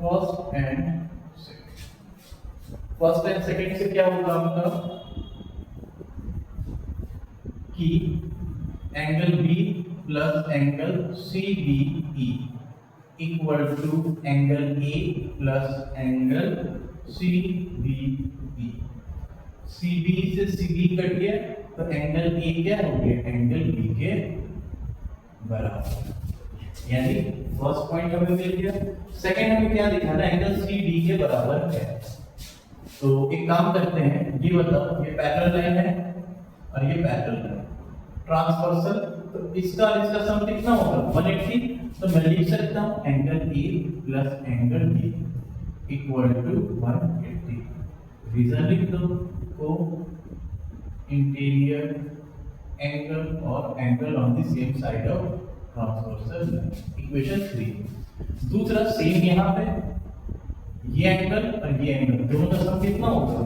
first and second, first and second से क्या होगा आपका कि angle B plus angle CBE equal to angle A plus angle CBE। CB से CB कट गया, तो एंगल A क्या हो गया, एंगल B के बराबर, यानी फर्स्ट पॉइंट हमें मिल गया। सेकंड हमें क्या दिखाना है, एंगल CD के बराबर है। तो एक काम करते हैं, ये बताओ, ये पैरेलल लाइन है और ये पैरेलल है, ट्रांसवर्सल, तो इसका और इसका सम कितना होगा, 180। तो मैं लिख सकता हूं angle A plus angle B equal to 180। Reason लिख दो, को इंटीरियर एंगल और angle on the same side of transversal line. Equation 3। दूसरा सेम यहां पे, ये एंगल और ये एंगल दोनों का सम कितना होगा,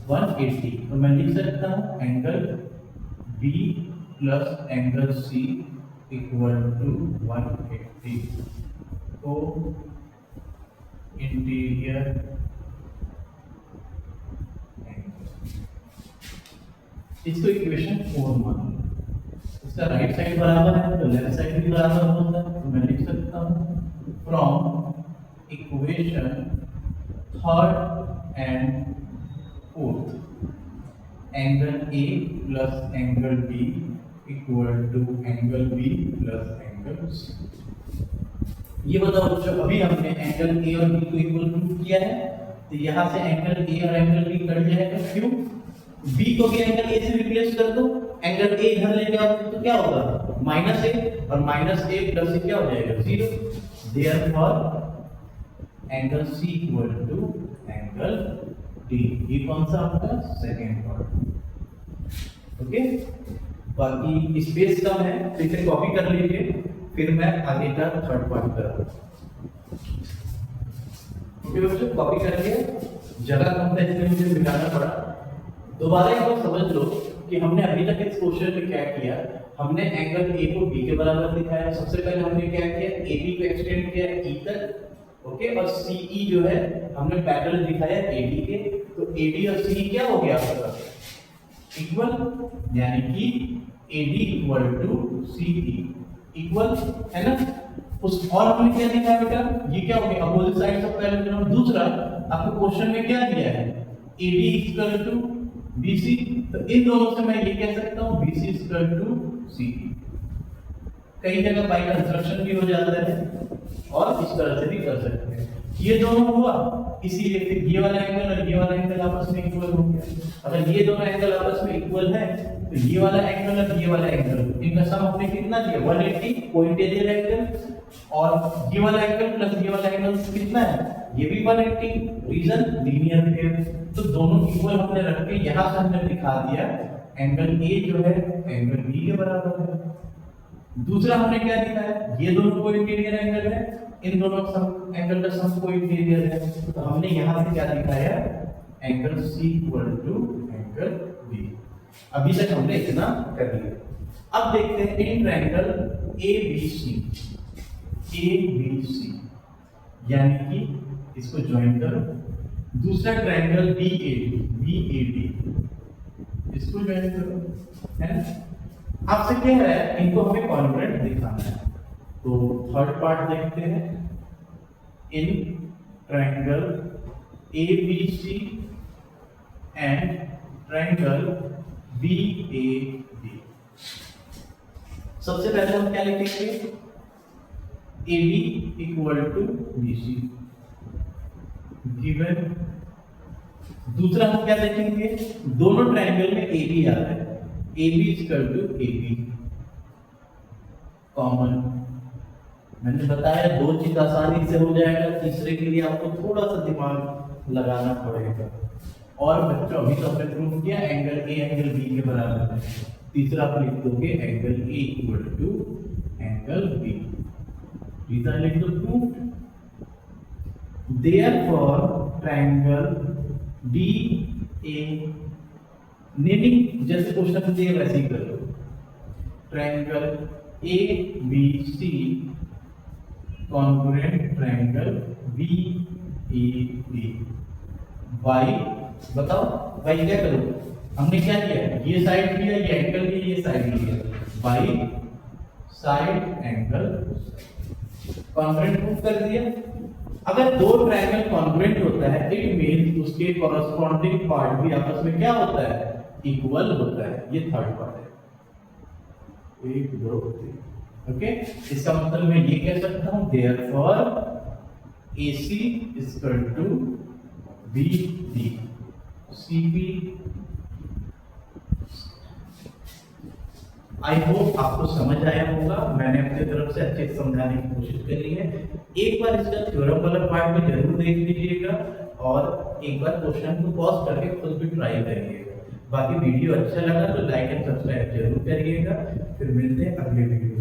180। तो मैं लिख सकता हूं angle B plus angle C equal to 180 को इंटीरियर एंगल। इसको इक्वेशन 4 मान लो। इसका राइट साइड बराबर है तो लेफ्ट साइड भी बराबर होता है, तो मैं लिख सकता हूं from equation third and fourth, angle A plus angle B equal to angle B plus angle C। ये बताओ बच्चों, अभी हमने एंगल A और B को इक्वल प्रूव किया है, तो यहाँ से एंगल ए और एंगल बी कट जाएगा, क्यों? बी को भी एंगल ए से रिप्लेस कर दो, एंगल ए इधर लेके आओ तो क्या होगा माइनस ए, और माइनस ए प्लस क्या हो जाएगा 0। Therefore angle C equal to angle D. ये कौन सा आपका सेकंड पार्ट। ओके, बाकी स्पेस कम है तो इसे कॉपी कर लीजिए, फिर मैं आगे का थर्ड पार्ट करूंगा। ओके बच्चों, कॉपी कर लिया, जगह कम था इसलिए मुझे मिटाना पड़ा। दोबारा एक बार समझ लो कि हमने अभी तक इस क्वेश्चन में क्या किया। हमने एंगल ए को बी के बराबर दिखाया। सबसे पहले हमने क्या किया, ए बी को एक्सटेंड किया ई तक, ओके, और सी ई जो है हमने पैरेलल दिखाया ए डी के। तो ए डी और सी क्या हो गया आपका इक्वल, यानी कि A D equal to C E equal, है ना। उस और हमने क्या दिखाया बेटा, ये क्या हो गया अपोजिट साइड्स ऑफ पैरेलल। दूसरा आपको क्वेश्चन में क्या दिया है, A D equal to B C, तो इन दोनों से मैं ये कह सकता हूँ B C equal to C. कई जगह बाय कंस्ट्रक्शन भी हो जाता है और इस तरह से भी कर सकते हैं। ये दोनों हुआ, इसीलिए फिर ये वाला एंगल और ये वाला एंगल आपस में इक्वल हो गया। अगर ये दोनों एंगल आपस में इक्वल है तो ये वाला एंगल और ये वाला एंगल, इनका सम हमने कितना दिया 180 पॉइंटेरियर एंगल, और ये वाला एंगल प्लस ये वाला एंगल कितना है, ये भी 180। रीजन लीनियर है, तो दोनों इक्वल हमने रख के यहां से हमने दिखा दिया एंगल ए जो है एंगल बी के बराबर है। दूसरा हमने क्या दिखाया, ये दोनों को इंटीरियर एंगल है, इन दोनों सम एंगल का सम को इंटीरियर है, तो हमने यहां से क्या दिखाया angle C equal to angle B. अभी तक हमने इतना कर लिया। अब देखते हैं इन ट्रायंगल ए बी सी, यानी कि इसको ज्वाइन करो। दूसरा ट्रायंगल बी ए डी, इसको ज्वाइन करो, है ना। आपसे क्या है, इनको हमें कॉन्ग्रुएंट दिखाना है। तो थर्ड पार्ट देखते हैं, in triangle A B C and triangle B A D. सबसे पहले हम क्या लिखेंगे, A D equal to B C given. दूसरा हम क्या देखेंगे, दोनों ट्रायंगल में ए बी आ रहा है, A B equal to A B common. मैंने बताया दो चीज आसानी से हो जाएगा, तीसरे के लिए आपको थोड़ा सा दिमाग लगाना पड़ेगा। और बच्चों अभी तो हमने प्रूफ किया एंगल ए एंगल बी के बराबर है। तीसरा आप लिख दोगे angle A equal to angle B. तीसरा लिख दो proof. Therefore triangle D A, naming जैसे क्वेश्चन दिए वैसे ही कर लो, triangle A B C congruent triangle B A D. Why बताओ, वाई क्या करो, हमने क्या किया, ये साइड लिया, ये एंगल लिया, ये साइड लिया, वाई साइड एंगल कॉन्ग्रुएंट प्रूफ कर दिया। अगर दो ट्रायंगल कॉन्ग्रुएंट होता है इट मींस उसके कॉरस्पॉन्डिंग पार्ट भी आपस में क्या होता है इक्वल होता है। ये थर्ड पार्ट है, 1 2 3। ओके, इसका मतलब मैं ये कह सकता हूं therefore AC equal to BD CB। I hope आपको समझ आया होगा, मैंने अपनी तरफ से अच्छे से समझाने की कोशिश करी है। एक बार इसका थ्योरम वाला पार्ट में जरूर देख लीजिएगा और एक बार क्वेश्चन को पॉज करके खुद भी ट्राई करिएगा। बाकी वीडियो अच्छा लगा तो लाइक एंड सब्सक्राइब जरूर करिएगा। फिर मिलते हैं अगले वीडियो।